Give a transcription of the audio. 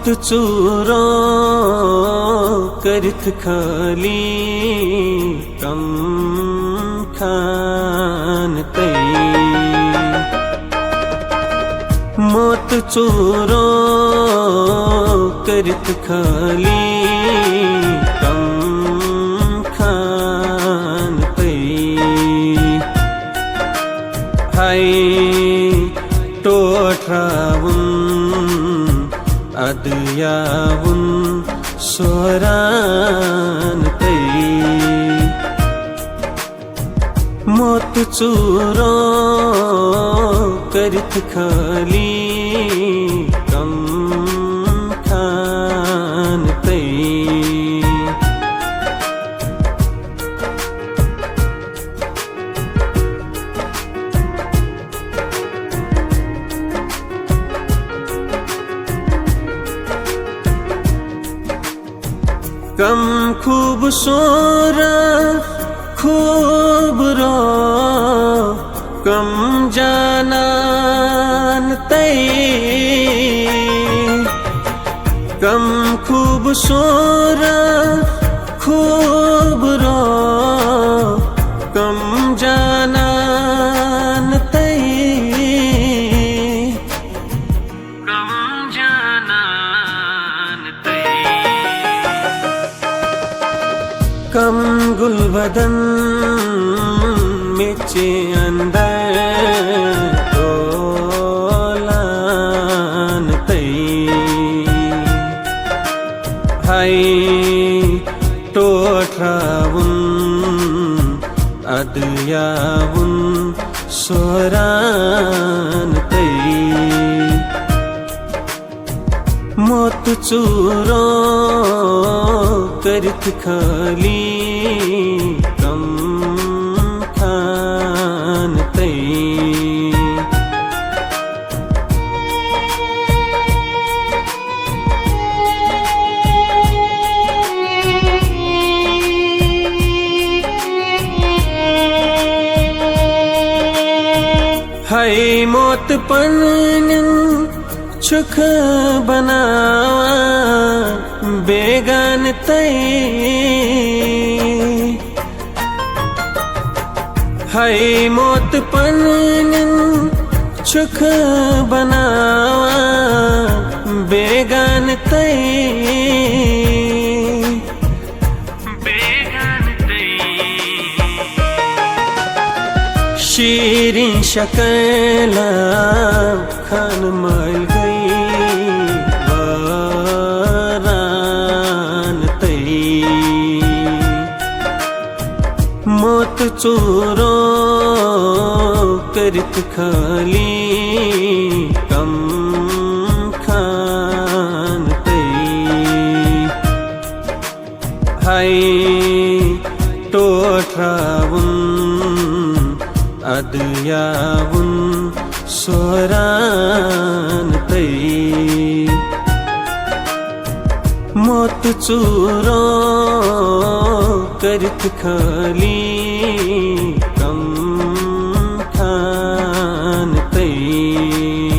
चूरो करत खाली कम खान तई मौत चूरो करत खाली कम खान तई हाय टोठरावुन अदयावुन सोरान तई मौत चूरो करत खाली कम खान तई कम खूब सोरा खूब रो कम जानान तई कम खूब सोरा खूब रो कम जानान तई कम जानान तई कम गुलबदन मेचे अंदर तोलान तई हाय टोठरावुन अदयावुन सोरान तई मौत चूरो करत खाली कम खान तई हाय मौत पन्निन छुख बनावा बेगान तई हाय मौत पन्निन छुख बनावा बेगान तई बेगान तई शीरीं शकला खान मल गई वारान तई मौत चूरो करत खाली कम खान तई हाय टोठरावुन अदयावुन सोरान तई मौत चूरो करत खाली कम खान तई